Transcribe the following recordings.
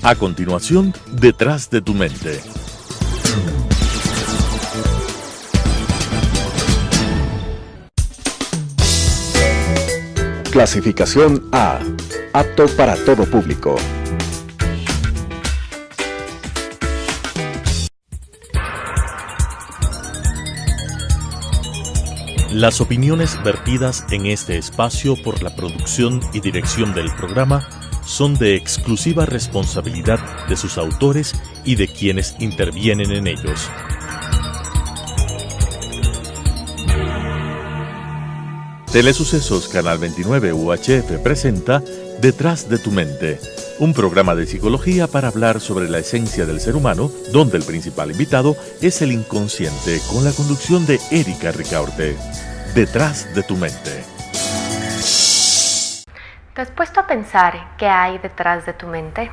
A continuación, Detrás de tu mente. Clasificación A. Apto para todo público. Las opiniones vertidas en este espacio por la producción y dirección del programa son de exclusiva responsabilidad de sus autores y de quienes intervienen en ellos. Telesucesos Canal 29 UHF presenta Detrás de tu mente, un programa de psicología para hablar sobre la esencia del ser humano, donde el principal invitado es el inconsciente, con la conducción de Erika Ricaurte. Detrás de tu mente. ¿Te has puesto a pensar qué hay detrás de tu mente?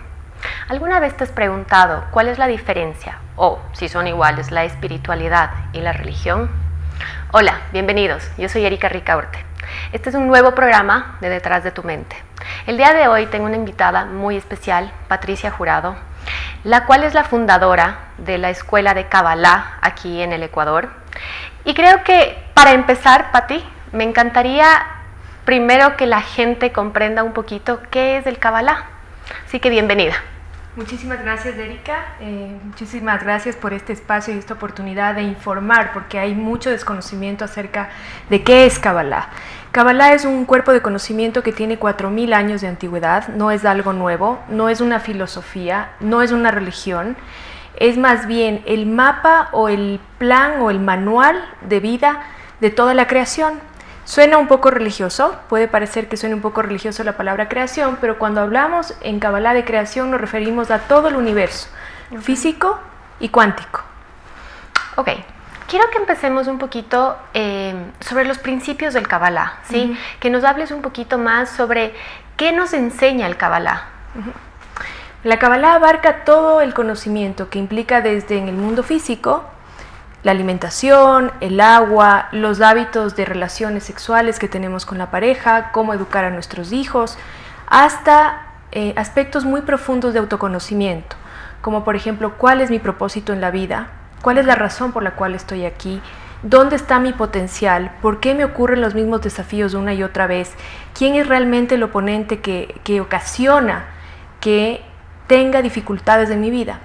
¿Alguna vez te has preguntado cuál es la diferencia, o si son iguales, la espiritualidad y la religión? Hola, bienvenidos, yo soy Erika Ricaurte. Este es un nuevo programa de Detrás de tu mente. El día de hoy tengo una invitada muy especial, Patricia Jurado, la cual es la fundadora de la Escuela de Kabbalah aquí en el Ecuador. Y creo que para empezar, Pati, me encantaría primero que la gente comprenda un poquito qué es el Kabbalah. Así que bienvenida. Muchísimas gracias, Erika. Muchísimas gracias por este espacio y esta oportunidad de informar, porque hay mucho desconocimiento acerca de qué es Kabbalah. Kabbalah es un cuerpo de conocimiento que tiene 4000 años de antigüedad, no es algo nuevo, no es una filosofía, no es una religión, es más bien el mapa o el plan o el manual de vida de toda la creación. Suena un poco religioso, puede parecer que suene un poco religioso la palabra creación, pero cuando hablamos en Kabbalah de creación nos referimos a todo el universo, físico y cuántico. Ok, quiero que empecemos un poquito sobre los principios del Kabbalah, ¿sí? Que nos hables un poquito más sobre qué nos enseña el Kabbalah. La Kabbalah abarca todo el conocimiento que implica desde en el mundo físico, la alimentación, el agua, los hábitos de relaciones sexuales que tenemos con la pareja, cómo educar a nuestros hijos, hasta aspectos muy profundos de autoconocimiento, como por ejemplo, ¿cuál es mi propósito en la vida? ¿Cuál es la razón por la cual estoy aquí? ¿Dónde está mi potencial? ¿Por qué me ocurren los mismos desafíos una y otra vez? ¿Quién es realmente el oponente que ocasiona que tenga dificultades en mi vida?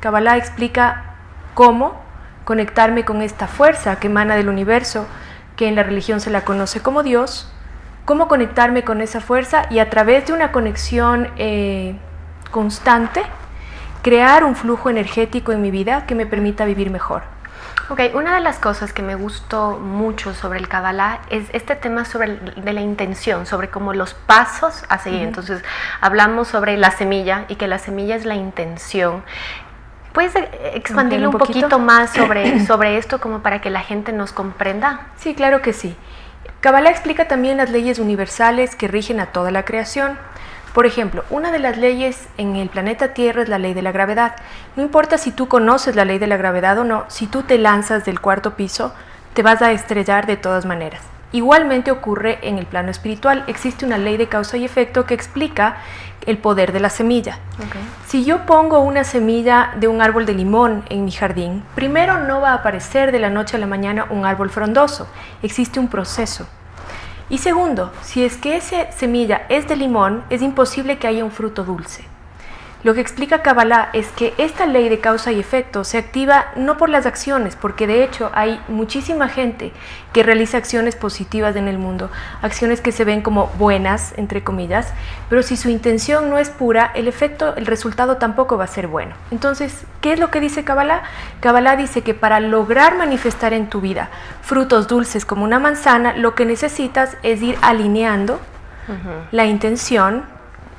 Kabbalah explica cómo conectarme con esta fuerza que emana del universo, que en la religión se la conoce como Dios, cómo conectarme con esa fuerza y a través de una conexión constante, crear un flujo energético en mi vida que me permita vivir mejor. Ok, una de las cosas que me gustó mucho sobre el Kabbalah es este tema de la intención, sobre como los pasos a seguir. Entonces, hablamos sobre la semilla y que la semilla es la intención. ¿Puedes expandirlo un poquito más sobre esto como para que la gente nos comprenda? Sí, claro que sí. Kabbalah explica también las leyes universales que rigen a toda la creación. Por ejemplo, una de las leyes en el planeta Tierra es la ley de la gravedad. No importa si tú conoces la ley de la gravedad o no, si tú te lanzas del 4º piso, te vas a estrellar de todas maneras. Igualmente ocurre en el plano espiritual. Existe una ley de causa y efecto que explica el poder de la semilla. Si yo pongo una semilla de un árbol de limón en mi jardín, primero no va a aparecer de la noche a la mañana un árbol frondoso. Existe un proceso. Y segundo, si es que esa semilla es de limón, es imposible que haya un fruto dulce. Lo que explica Kabbalah es que esta ley de causa y efecto se activa no por las acciones, porque de hecho hay muchísima gente que realiza acciones positivas en el mundo, acciones que se ven como buenas, entre comillas, pero si su intención no es pura, el resultado tampoco va a ser bueno. Entonces, ¿qué es lo que dice Kabbalah? Kabbalah dice que para lograr manifestar en tu vida frutos dulces como una manzana, lo que necesitas es ir alineando la intención,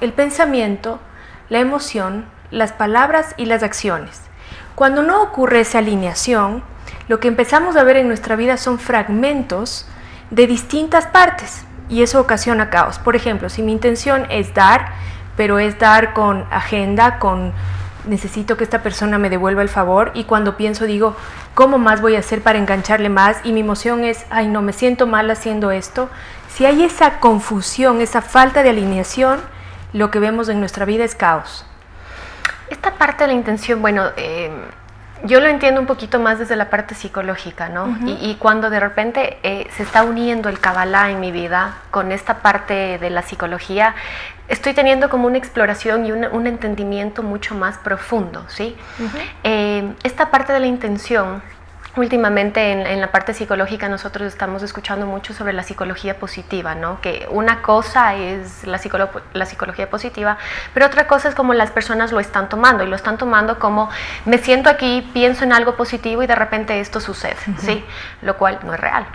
el pensamiento, la emoción, las palabras y las acciones. Cuando no ocurre esa alineación, lo que empezamos a ver en nuestra vida son fragmentos de distintas partes y eso ocasiona caos. Por ejemplo, si mi intención es dar, pero es dar con agenda, con necesito que esta persona me devuelva el favor, y cuando pienso digo, ¿cómo más voy a hacer para engancharle más? Y mi emoción es, ay no, me siento mal haciendo esto. Si hay esa confusión, esa falta de alineación, lo que vemos en nuestra vida es caos. Esta parte de la intención, bueno, yo lo entiendo un poquito más desde la parte psicológica, ¿no? Y cuando de repente se está uniendo el Kabbalah en mi vida con esta parte de la psicología, estoy teniendo como una exploración y un entendimiento mucho más profundo, ¿sí? Esta parte de la intención, últimamente en la parte psicológica nosotros estamos escuchando mucho sobre la psicología positiva, ¿no? Que una cosa es la psicología positiva, pero otra cosa es como las personas lo están tomando, y lo están tomando como me siento aquí, pienso en algo positivo y de repente esto sucede, ¿sí? Lo cual no es real,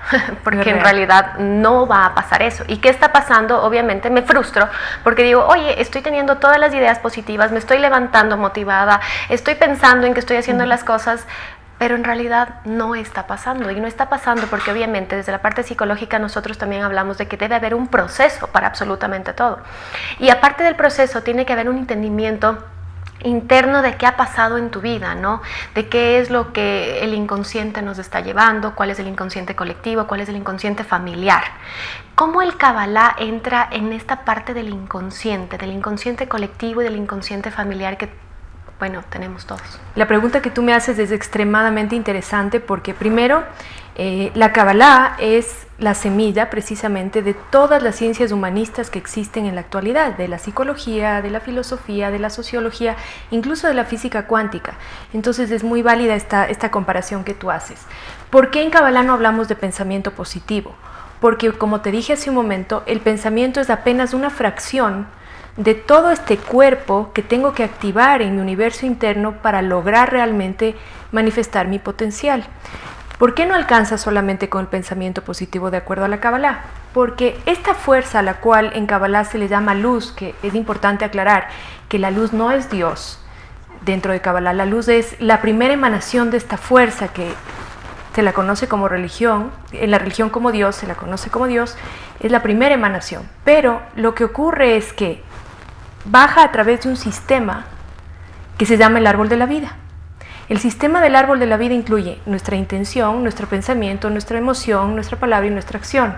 porque en realidad no va a pasar eso. ¿Y qué está pasando? Obviamente me frustro porque digo, oye, estoy teniendo todas las ideas positivas, me estoy levantando motivada, estoy pensando en que estoy haciendo las cosas, pero en realidad no está pasando, y no está pasando porque obviamente desde la parte psicológica nosotros también hablamos de que debe haber un proceso para absolutamente todo. Y aparte del proceso tiene que haber un entendimiento interno de qué ha pasado en tu vida, ¿no? De qué es lo que el inconsciente nos está llevando, cuál es el inconsciente colectivo, cuál es el inconsciente familiar. ¿Cómo el Kabbalah entra en esta parte del inconsciente colectivo y del inconsciente familiar que, bueno, tenemos todos? La pregunta que tú me haces es extremadamente interesante porque primero, la Kabbalah es la semilla precisamente de todas las ciencias humanistas que existen en la actualidad, de la psicología, de la filosofía, de la sociología, incluso de la física cuántica. Entonces es muy válida esta comparación que tú haces. ¿Por qué en Kabbalah no hablamos de pensamiento positivo? Porque, como te dije hace un momento, el pensamiento es apenas una fracción de todo este cuerpo que tengo que activar en mi universo interno para lograr realmente manifestar mi potencial. ¿Por qué no alcanza solamente con el pensamiento positivo de acuerdo a la Kabbalah? Porque esta fuerza a la cual en Kabbalah se le llama luz, que es importante aclarar que la luz no es Dios dentro de Kabbalah, la luz es la primera emanación de esta fuerza que se la conoce como religión, en la religión como Dios, se la conoce como Dios, es la primera emanación. Pero lo que ocurre es que baja a través de un sistema que se llama el árbol de la vida. El sistema del árbol de la vida incluye nuestra intención, nuestro pensamiento, nuestra emoción, nuestra palabra y nuestra acción.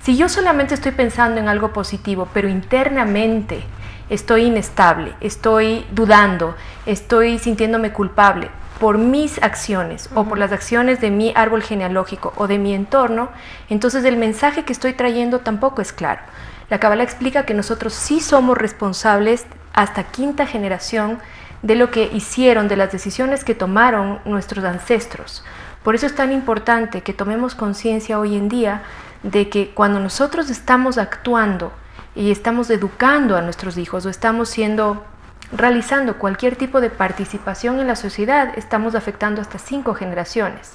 Si yo solamente estoy pensando en algo positivo, pero internamente estoy inestable, estoy dudando, estoy sintiéndome culpable por mis acciones o por las acciones de mi árbol genealógico o de mi entorno, entonces el mensaje que estoy trayendo tampoco es claro. La Kabbalah explica que nosotros sí somos responsables hasta quinta generación de lo que hicieron, de las decisiones que tomaron nuestros ancestros. Por eso es tan importante que tomemos conciencia hoy en día de que cuando nosotros estamos actuando y estamos educando a nuestros hijos o estamos realizando cualquier tipo de participación en la sociedad, estamos afectando hasta 5 generaciones.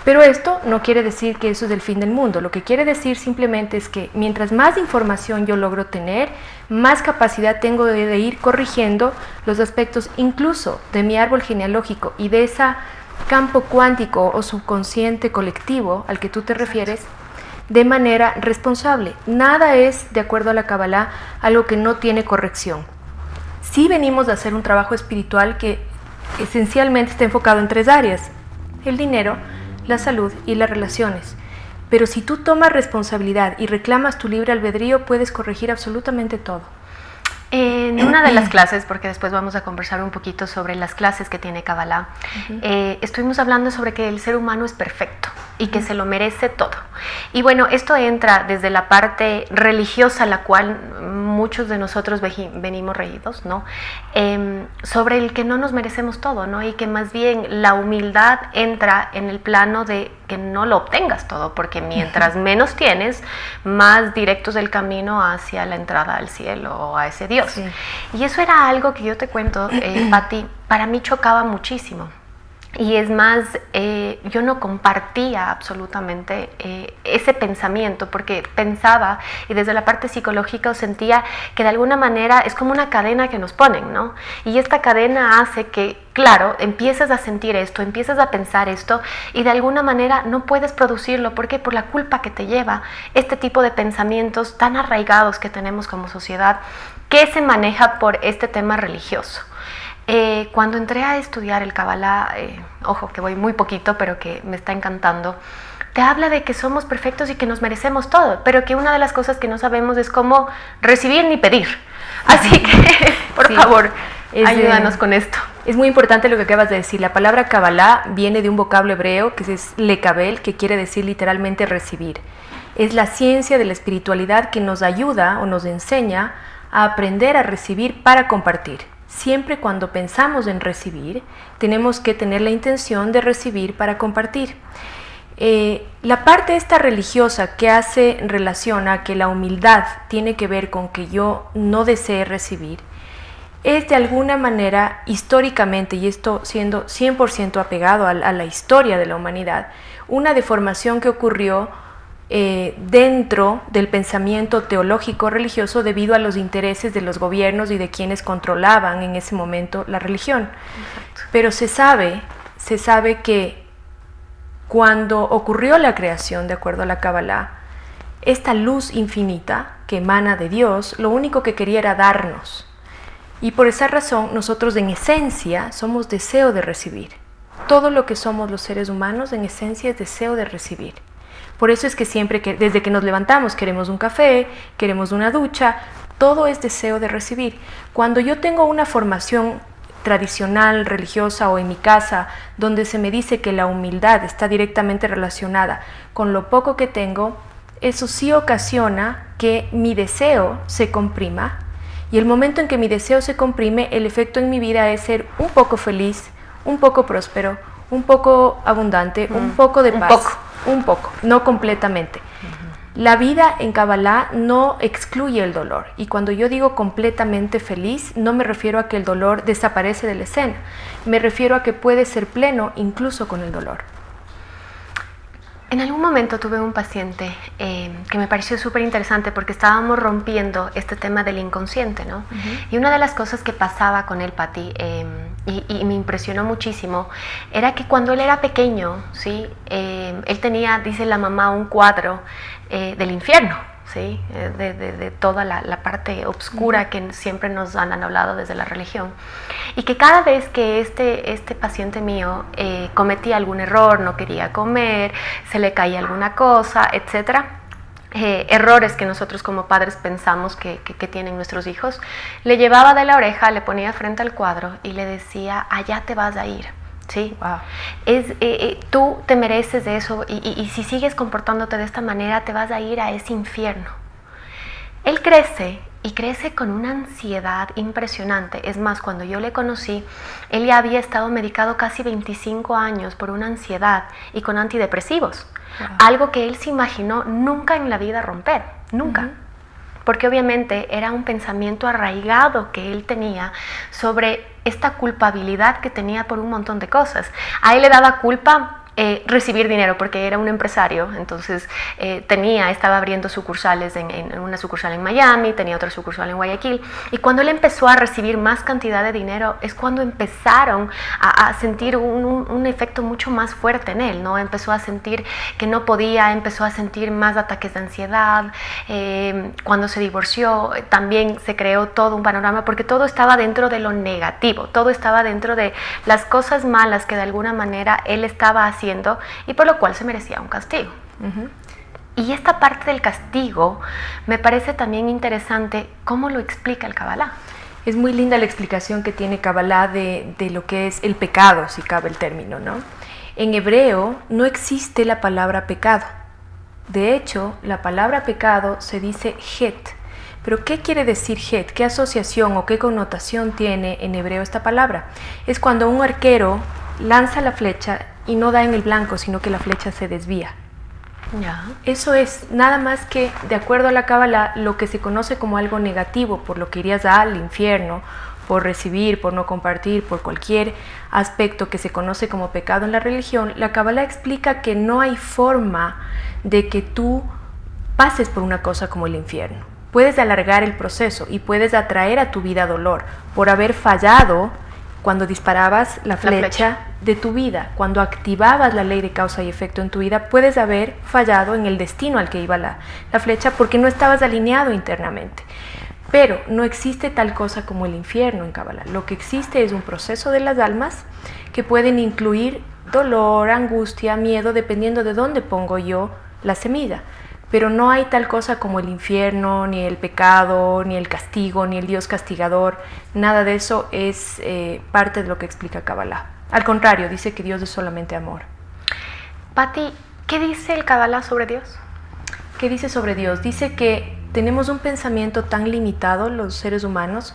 Pero esto no quiere decir que eso es el fin del mundo. Lo que quiere decir simplemente es que mientras más información yo logro tener, más capacidad tengo de ir corrigiendo los aspectos incluso de mi árbol genealógico y de ese campo cuántico o subconsciente colectivo al que tú te refieres, de manera responsable. Nada es, de acuerdo a la Kabbalah, algo que no tiene corrección. Sí venimos a hacer un trabajo espiritual que esencialmente está enfocado en 3 áreas: el dinero, la salud y las relaciones. Pero si tú tomas responsabilidad y reclamas tu libre albedrío, puedes corregir absolutamente todo. En una de las clases, porque después vamos a conversar un poquito sobre las clases que tiene Kabbalah, estuvimos hablando sobre que el ser humano es perfecto y que se lo merece todo. Y bueno, esto entra desde la parte religiosa, la cual muchos de nosotros venimos reídos, ¿no? Sobre el que no nos merecemos todo, ¿no? Y que más bien la humildad entra en el plano de que no lo obtengas todo, porque mientras menos tienes, más directo es el camino hacia la entrada al cielo o a ese Dios. Sí. Y eso era algo que yo te cuento, Pati, para mí chocaba muchísimo. Y es más, yo no compartía absolutamente ese pensamiento, porque pensaba, y desde la parte psicológica sentía que de alguna manera es como una cadena que nos ponen, ¿no? Y esta cadena hace que, claro, empiezas a sentir esto, empiezas a pensar esto, y de alguna manera no puedes producirlo. ¿Por qué? Por la culpa que te lleva este tipo de pensamientos tan arraigados que tenemos como sociedad, que se maneja por este tema religioso. Cuando entré a estudiar el Kabbalah, ojo que voy muy poquito, pero que me está encantando, te habla de que somos perfectos y que nos merecemos todo, pero que una de las cosas que no sabemos es cómo recibir ni pedir. Así que, por favor, Ayúdanos con esto. Es muy importante lo que acabas de decir. La palabra Kabbalah viene de un vocablo hebreo que es lekabel, que quiere decir literalmente recibir. Es la ciencia de la espiritualidad que nos ayuda o nos enseña a aprender a recibir para compartir. Siempre cuando pensamos en recibir, tenemos que tener la intención de recibir para compartir. La parte esta religiosa que hace relación a que la humildad tiene que ver con que yo no desee recibir, es de alguna manera históricamente, y esto siendo 100% apegado a la historia de la humanidad, una deformación que ocurrió dentro del pensamiento teológico religioso debido a los intereses de los gobiernos y de quienes controlaban en ese momento la religión. Exacto. Pero se sabe que cuando ocurrió la creación, de acuerdo a la Kabbalah, esta luz infinita que emana de Dios, lo único que quería era darnos. Y por esa razón, nosotros en esencia somos deseo de recibir. Todo lo que somos los seres humanos en esencia es deseo de recibir. Por eso es que siempre, desde que nos levantamos, queremos un café, queremos una ducha, todo es deseo de recibir. Cuando yo tengo una formación tradicional, religiosa o en mi casa, donde se me dice que la humildad está directamente relacionada con lo poco que tengo, eso sí ocasiona que mi deseo se comprima, y el momento en que mi deseo se comprime, el efecto en mi vida es ser un poco feliz, un poco próspero, un poco abundante, un poco de paz. Un poco, no completamente. La vida en Kabbalah no excluye el dolor, y cuando yo digo completamente feliz, no me refiero a que el dolor desaparece de la escena, me refiero a que puede ser pleno incluso con el dolor. En algún momento tuve un paciente que me pareció súper interesante porque estábamos rompiendo este tema del inconsciente, ¿no? Y una de las cosas que pasaba con él, Pati, y me impresionó muchísimo, era que cuando él era pequeño, ¿sí? Él tenía, dice la mamá, un cuadro del infierno, ¿sí? De toda la parte oscura que siempre nos han hablado desde la religión. Y que cada vez que este paciente mío cometía algún error, no quería comer, se le caía alguna cosa, etc., errores que nosotros como padres pensamos que tienen nuestros hijos, le llevaba de la oreja, le ponía frente al cuadro y le decía, allá te vas a ir. Sí, wow. Tú te mereces eso y si sigues comportándote de esta manera te vas a ir a ese infierno. Él crece y crece con una ansiedad impresionante. Es más, cuando yo le conocí, él ya había estado medicado casi 25 años por una ansiedad y con antidepresivos. Wow. Algo que él se imaginó nunca en la vida romper, nunca. Porque obviamente era un pensamiento arraigado que él tenía sobre esta culpabilidad que tenía por un montón de cosas. A él le daba culpa recibir dinero porque era un empresario, entonces estaba abriendo sucursales en una sucursal en Miami, tenía otra sucursal en Guayaquil, y cuando él empezó a recibir más cantidad de dinero es cuando empezaron a sentir un efecto mucho más fuerte en él, ¿no? Empezó a sentir que no podía, empezó a sentir más ataques de ansiedad. Cuando se divorció también se creó todo un panorama porque todo estaba dentro de lo negativo, todo estaba dentro de las cosas malas que de alguna manera él estaba haciendo y por lo cual se merecía un castigo. Y esta parte del castigo me parece también interesante cómo lo explica el Kabbalah. Es muy linda la explicación que tiene Kabbalah de lo que es el pecado, si cabe el término, ¿no? En hebreo no existe la palabra pecado. De hecho, la palabra pecado se dice het. Pero ¿qué quiere decir het? ¿Qué asociación o qué connotación tiene en hebreo esta palabra? Es cuando un arquero lanza la flecha y no da en el blanco, sino que la flecha se desvía. Ya. Eso es nada más que, de acuerdo a la Kabbalah, lo que se conoce como algo negativo, por lo que irías al infierno, por recibir, por no compartir, por cualquier aspecto que se conoce como pecado en la religión. La Kabbalah explica que no hay forma de que tú pases por una cosa como el infierno. Puedes alargar el proceso y puedes atraer a tu vida dolor por haber fallado cuando disparabas la flecha de tu vida, cuando activabas la ley de causa y efecto en tu vida, puedes haber fallado en el destino al que iba la flecha porque no estabas alineado internamente. Pero no existe tal cosa como el infierno en Kabbalah. Lo que existe es un proceso de las almas que pueden incluir dolor, angustia, miedo, dependiendo de dónde pongo yo la semilla. pero no hay tal cosa como el infierno, ni el pecado, ni el castigo, ni el Dios castigador. Nada de eso es parte de lo que explica Kabbalah. Al contrario, dice que Dios es solamente amor. Patti, ¿qué dice el Kabbalah sobre Dios? ¿Qué dice sobre Dios? Dice que tenemos un pensamiento tan limitado, los seres humanos,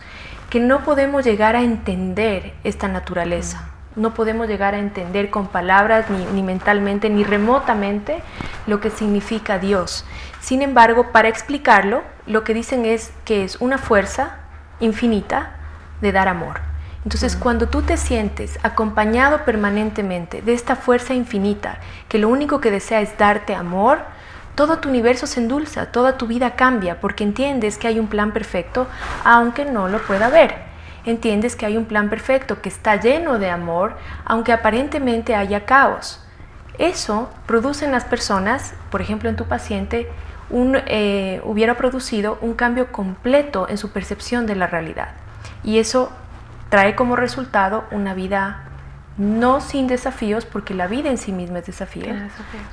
que no podemos llegar a entender esta naturaleza. No podemos llegar a entender con palabras, ni mentalmente, ni remotamente, lo que significa Dios. Sin embargo, para explicarlo, lo que dicen es que es una fuerza infinita de dar amor. Entonces, cuando tú te sientes acompañado permanentemente de esta fuerza infinita, que lo único que desea es darte amor, todo tu universo se endulza, toda tu vida cambia, porque entiendes que hay un plan perfecto, aunque no lo pueda ver. Entiendes que hay un plan perfecto que está lleno de amor, aunque aparentemente haya caos. Eso produce en las personas, por ejemplo en tu paciente, hubiera producido un cambio completo en su percepción de la realidad. Y eso trae como resultado una vida no sin desafíos, porque la vida en sí misma es desafío,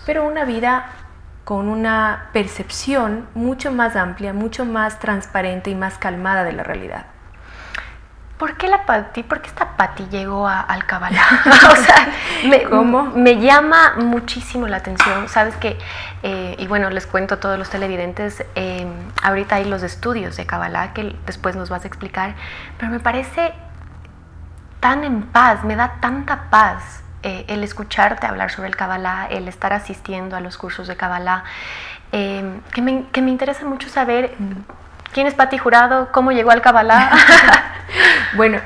pero una vida con una percepción mucho más amplia, mucho más transparente y más calmada de la realidad. ¿Por qué esta Patti llegó al Kabbalah? O sea, me llama muchísimo la atención. Sabes que, y bueno, les cuento a todos los televidentes, ahorita hay los estudios de Kabbalah que después nos vas a explicar, pero me parece tan en paz, me da tanta paz el escucharte hablar sobre el Kabbalah, el estar asistiendo a los cursos de Kabbalah, que me interesa mucho saber quién es Patti Jurado, cómo llegó al Kabbalah. Bueno,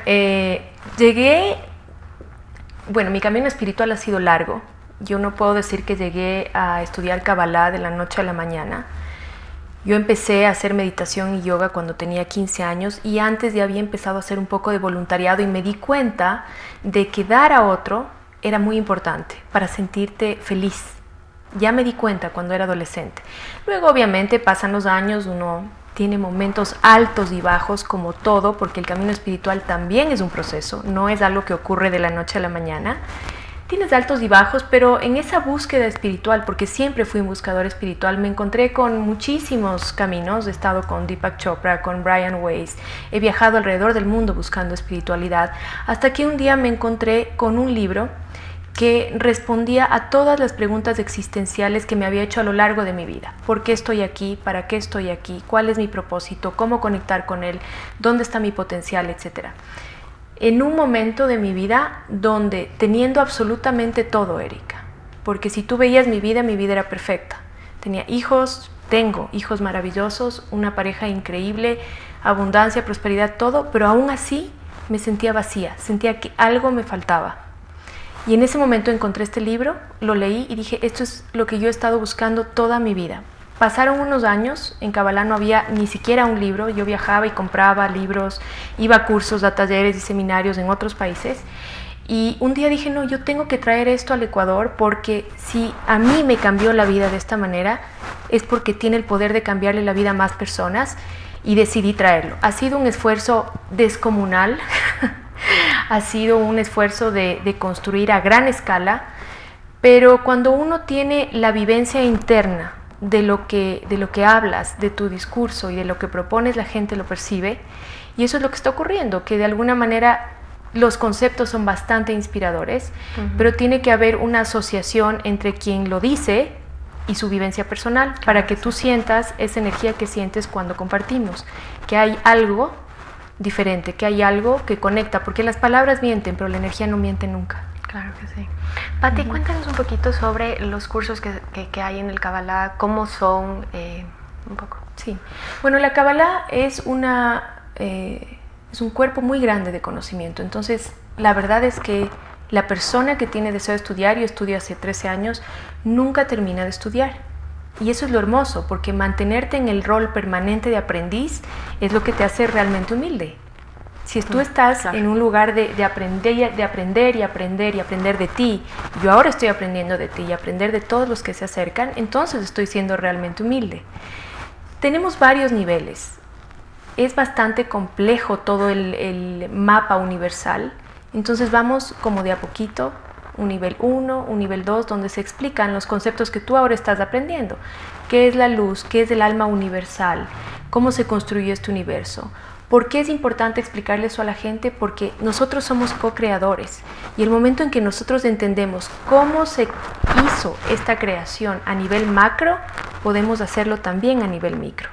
mi camino espiritual ha sido largo. Yo no puedo decir que llegué a estudiar Kabbalah de la noche a la mañana. Yo empecé a hacer meditación y yoga cuando tenía 15 años y antes ya había empezado a hacer un poco de voluntariado y me di cuenta de que dar a otro era muy importante para sentirte feliz. Ya me di cuenta cuando era adolescente. Luego, obviamente, pasan los años, uno tiene momentos altos y bajos como todo, porque el camino espiritual también es un proceso, no es algo que ocurre de la noche a la mañana. Tienes altos y bajos, pero en esa búsqueda espiritual, porque siempre fui un buscador espiritual, me encontré con muchísimos caminos. He estado con Deepak Chopra, con Brian Weiss, he viajado alrededor del mundo buscando espiritualidad, hasta que un día me encontré con un libro que respondía a todas las preguntas existenciales que me había hecho a lo largo de mi vida. ¿Por qué estoy aquí? ¿Para qué estoy aquí? ¿Cuál es mi propósito? ¿Cómo conectar con él? ¿Dónde está mi potencial? Etcétera. En un momento de mi vida donde, teniendo absolutamente todo, Erika, porque si tú veías mi vida era perfecta. Tenía hijos, tengo hijos maravillosos, una pareja increíble, abundancia, prosperidad, todo, pero aún así me sentía vacía, sentía que algo me faltaba. Y en ese momento encontré este libro, lo leí y dije, esto es lo que yo he estado buscando toda mi vida. Pasaron unos años, en Kabbalah no había ni siquiera un libro, yo viajaba y compraba libros, iba a cursos, a talleres y seminarios en otros países. Y un día dije, no, yo tengo que traer esto al Ecuador porque si a mí me cambió la vida de esta manera, es porque tiene el poder de cambiarle la vida a más personas y decidí traerlo. Ha sido un esfuerzo descomunal. Ha sido un esfuerzo de construir a gran escala, pero cuando uno tiene la vivencia interna de lo que hablas, de tu discurso y de lo que propones, la gente lo percibe, y eso es lo que está ocurriendo, que de alguna manera los conceptos son bastante inspiradores, pero tiene que haber una asociación entre quien lo dice y su vivencia personal, para que tú sientas esa energía que sientes cuando compartimos, que hay algo diferente, que hay algo que conecta, porque las palabras mienten, pero la energía no miente nunca. Claro que sí. Patti, cuéntanos un poquito sobre los cursos que hay en el Kabbalah, cómo son, un poco. Sí, bueno, la Kabbalah es un cuerpo muy grande de conocimiento, entonces la verdad es que la persona que tiene deseo de estudiar, yo estudio hace 13 años, nunca termina de estudiar. Y eso es lo hermoso, porque mantenerte en el rol permanente de aprendiz es lo que te hace realmente humilde. Si tú estás en un lugar de aprender y aprender de ti, yo ahora estoy aprendiendo de ti y aprender de todos los que se acercan, entonces estoy siendo realmente humilde. Tenemos varios niveles. Es bastante complejo todo el mapa universal, entonces vamos como de a poquito un nivel 1, un nivel 2, donde se explican los conceptos que tú ahora estás aprendiendo. ¿Qué es la luz? ¿Qué es el alma universal? ¿Cómo se construyó este universo? ¿Por qué es importante explicarle eso a la gente? Porque nosotros somos co-creadores y el momento en que nosotros entendemos cómo se hizo esta creación a nivel macro, podemos hacerlo también a nivel micro.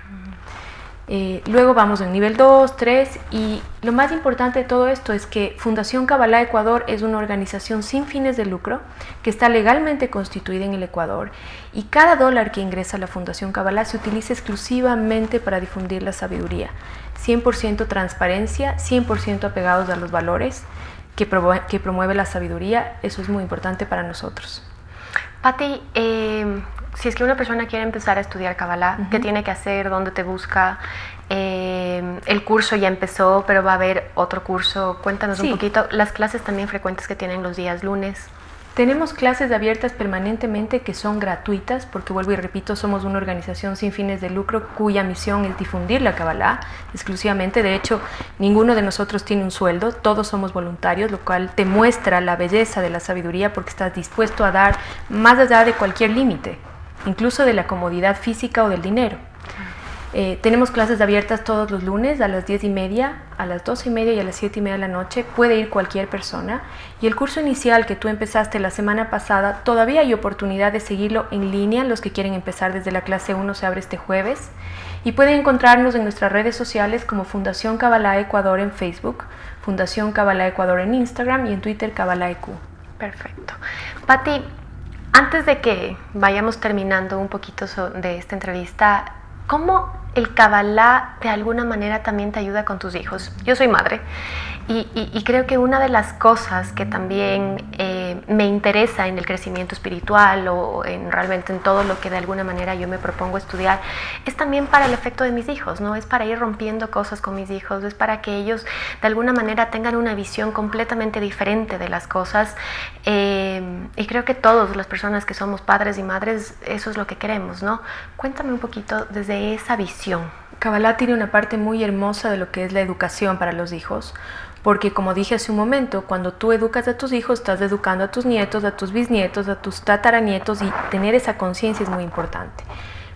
Luego vamos en nivel 2, 3 y lo más importante de todo esto es que Fundación Kabbalah Ecuador es una organización sin fines de lucro que está legalmente constituida en el Ecuador y cada dólar que ingresa a la Fundación Kabbalah se utiliza exclusivamente para difundir la sabiduría. 100% transparencia, 100% apegados a los valores que promueve la sabiduría, eso es muy importante para nosotros. Pati, si es que una persona quiere empezar a estudiar Kabbalah, ¿qué tiene que hacer? ¿Dónde te busca? El curso ya empezó, pero va a haber otro curso. Cuéntanos un poquito. Las clases también frecuentes que tienen los días lunes. Tenemos clases abiertas permanentemente que son gratuitas, porque vuelvo y repito, somos una organización sin fines de lucro cuya misión es difundir la Kabbalah exclusivamente. De hecho, ninguno de nosotros tiene un sueldo, todos somos voluntarios, lo cual te muestra la belleza de la sabiduría porque estás dispuesto a dar más allá de cualquier límite, incluso de la comodidad física o del dinero. Tenemos clases abiertas todos los lunes a las 10:30, a las 12:30 y a las 7:30 de la noche. Puede ir cualquier persona. Y el curso inicial que tú empezaste la semana pasada, todavía hay oportunidad de seguirlo en línea. Los que quieren empezar desde la clase 1 se abre este jueves. Y pueden encontrarnos en nuestras redes sociales como Fundación Kabbalah Ecuador en Facebook, Fundación Kabbalah Ecuador en Instagram y en Twitter Kabbalah EQ. Perfecto. Pati, antes de que vayamos terminando un poquito de esta entrevista, ¿cómo el Kabbalah de alguna manera también te ayuda con tus hijos? Yo soy madre y creo que una de las cosas que también me interesa en el crecimiento espiritual o realmente en todo lo que de alguna manera yo me propongo estudiar es también para el efecto de mis hijos, ¿no? Es para ir rompiendo cosas con mis hijos, es para que ellos de alguna manera tengan una visión completamente diferente de las cosas y creo que todas las personas que somos padres y madres eso es lo que queremos, ¿no? Cuéntame un poquito desde esa visión. Kabbalah tiene una parte muy hermosa de lo que es la educación para los hijos, porque como dije hace un momento, cuando tú educas a tus hijos, estás educando a tus nietos, a tus bisnietos, a tus tataranietos y tener esa conciencia es muy importante.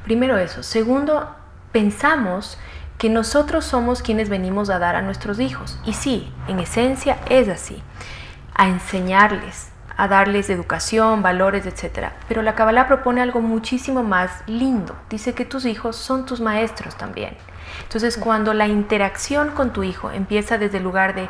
Primero eso. Segundo, pensamos que nosotros somos quienes venimos a dar a nuestros hijos. Y sí, en esencia es así, a enseñarles, a darles educación, valores, etc. Pero la Kabbalah propone algo muchísimo más lindo. Dice que tus hijos son tus maestros también. Entonces, cuando la interacción con tu hijo empieza desde el lugar de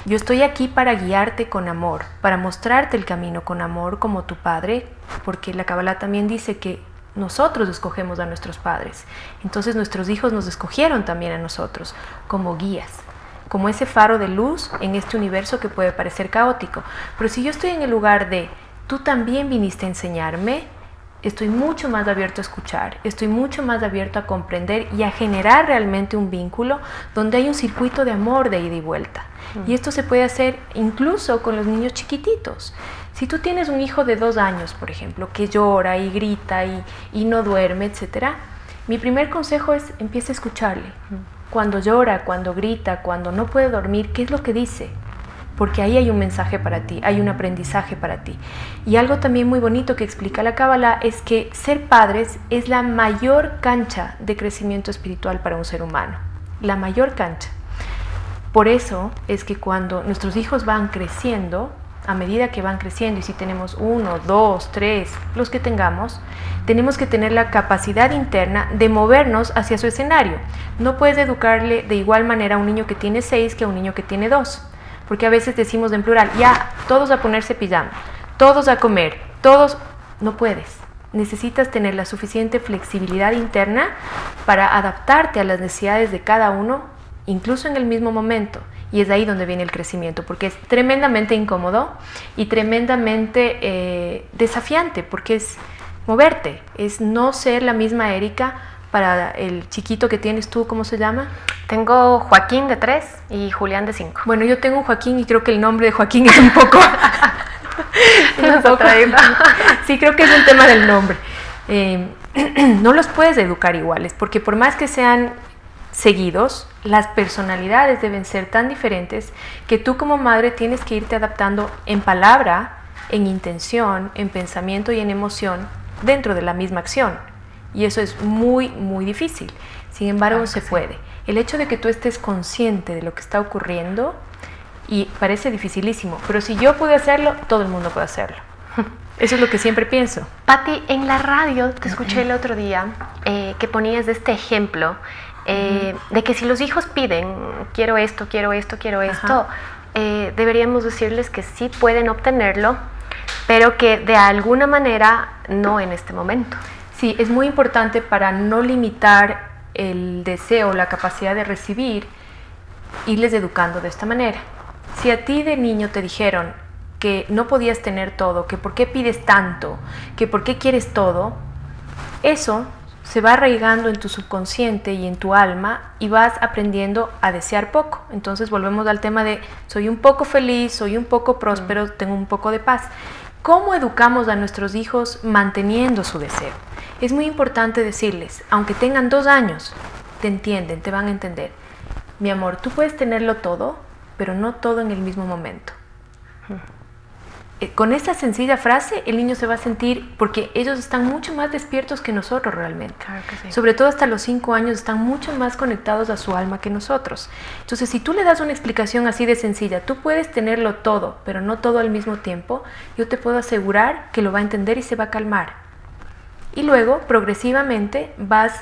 yo estoy aquí para guiarte con amor, para mostrarte el camino con amor como tu padre, porque la Kabbalah también dice que nosotros escogemos a nuestros padres. Entonces, nuestros hijos nos escogieron también a nosotros como guías, como ese faro de luz en este universo que puede parecer caótico. Pero si yo estoy en el lugar de tú también viniste a enseñarme, estoy mucho más abierto a escuchar, estoy mucho más abierto a comprender y a generar realmente un vínculo donde hay un circuito de amor de ida y vuelta. Y esto se puede hacer incluso con los niños chiquititos. Si tú tienes un hijo de 2 años, por ejemplo, que llora y grita y no duerme, etc., mi primer consejo es empieza a escucharle. Cuando llora, cuando grita, cuando no puede dormir, ¿qué es lo que dice? Porque ahí hay un mensaje para ti, hay un aprendizaje para ti. Y algo también muy bonito que explica la Kabbalah es que ser padres es la mayor cancha de crecimiento espiritual para un ser humano. La mayor cancha. Por eso es que cuando nuestros hijos van creciendo, a medida que van creciendo, y si tenemos 1, 2, 3, los que tengamos, tenemos que tener la capacidad interna de movernos hacia su escenario. No puedes educarle de igual manera a un niño que tiene 6 que a un niño que tiene 2. Porque a veces decimos en plural, ya, todos a ponerse pijama, todos a comer, todos... No puedes. Necesitas tener la suficiente flexibilidad interna para adaptarte a las necesidades de cada uno, incluso en el mismo momento. Y es ahí donde viene el crecimiento, porque es tremendamente incómodo y tremendamente desafiante, porque es moverte, es no ser la misma Erika para el chiquito que tienes tú, ¿cómo se llama? Tengo Joaquín de 3 y Julián de 5. Bueno, yo tengo un Joaquín y creo que el nombre de Joaquín es un poco... Sí, creo que es un tema del nombre. No los puedes educar iguales, porque por más que sean seguidos, las personalidades deben ser tan diferentes que tú como madre tienes que irte adaptando en palabra en intención, en pensamiento y en emoción dentro de la misma acción. Y eso es muy, muy difícil. Sin embargo, se puede. El hecho de que tú estés consciente de lo que está ocurriendo, y parece dificilísimo, pero si yo pude hacerlo, todo el mundo puede hacerlo. Eso es lo que siempre pienso. Patti, en la radio te escuché el otro día que ponías este ejemplo de que si los hijos piden, quiero esto, deberíamos decirles que sí pueden obtenerlo, pero que de alguna manera no en este momento. Sí, es muy importante para no limitar el deseo, la capacidad de recibir, irles educando de esta manera. Si a ti de niño te dijeron que no podías tener todo, que por qué pides tanto, que por qué quieres todo, eso se va arraigando en tu subconsciente y en tu alma y vas aprendiendo a desear poco. Entonces volvemos al tema de soy un poco feliz, soy un poco próspero, tengo un poco de paz. ¿Cómo educamos a nuestros hijos manteniendo su deseo? Es muy importante decirles, aunque tengan 2 años, te entienden, te van a entender. Mi amor, tú puedes tenerlo todo, pero no todo en el mismo momento. Con esta sencilla frase, el niño se va a sentir, porque ellos están mucho más despiertos que nosotros realmente. Claro que sí. Sobre todo hasta los 5 años están mucho más conectados a su alma que nosotros. Entonces, si tú le das una explicación así de sencilla, tú puedes tenerlo todo, pero no todo al mismo tiempo, yo te puedo asegurar que lo va a entender y se va a calmar. Y luego, progresivamente, vas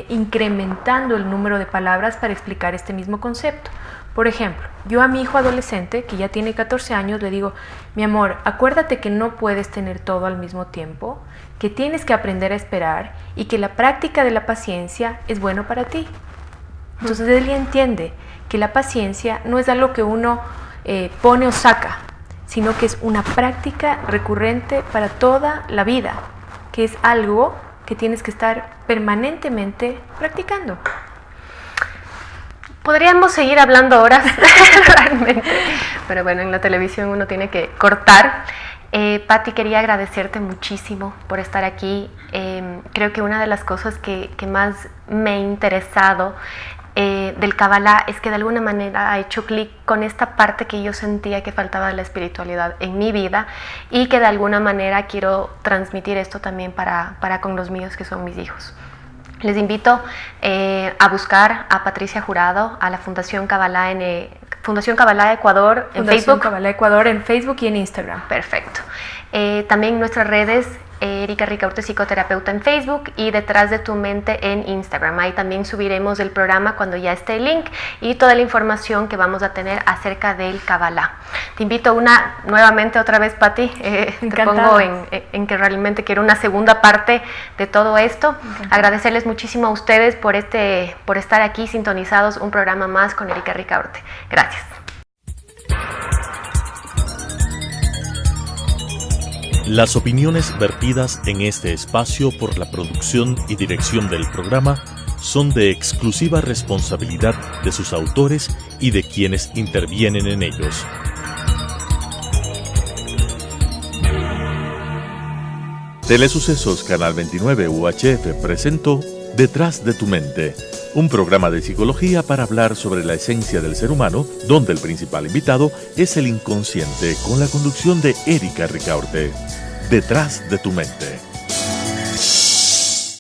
incrementando el número de palabras para explicar este mismo concepto. Por ejemplo, yo a mi hijo adolescente, que ya tiene 14 años, le digo, mi amor, acuérdate que no puedes tener todo al mismo tiempo, que tienes que aprender a esperar y que la práctica de la paciencia es bueno para ti. Entonces él ya entiende que la paciencia no es algo que uno pone o saca, sino que es una práctica recurrente para toda la vida, que es algo que tienes que estar permanentemente practicando. Podríamos seguir hablando horas realmente, pero bueno, en la televisión uno tiene que cortar. Patti, quería agradecerte muchísimo por estar aquí. Creo que una de las cosas que más me ha interesado del Kabbalah es que de alguna manera ha hecho clic con esta parte que yo sentía que faltaba de la espiritualidad en mi vida y que de alguna manera quiero transmitir esto también para con los míos, que son mis hijos. Les invito a buscar a Patricia Jurado, a la Fundación Kabbalah Fundación Kabbalah Ecuador en Fundación Facebook. Kabbalah Ecuador en Facebook y en Instagram. Perfecto. También nuestras redes, Erika Ricaurte, psicoterapeuta en Facebook, y Detrás de tu Mente en Instagram. Ahí también subiremos el programa cuando ya esté el link y toda la información que vamos a tener acerca del Kabbalah. Te invito nuevamente otra vez, Patti, te pongo en que realmente quiero una segunda parte de todo esto. Encantada. Agradecerles muchísimo a ustedes por estar aquí sintonizados, un programa más con Erika Ricaurte. Gracias. Las opiniones vertidas en este espacio por la producción y dirección del programa son de exclusiva responsabilidad de sus autores y de quienes intervienen en ellos. Telesucesos Canal 29 UHF presentó Detrás de tu Mente, un programa de psicología para hablar sobre la esencia del ser humano, donde el principal invitado es el inconsciente, con la conducción de Erika Ricaurte. Detrás de tu Mente.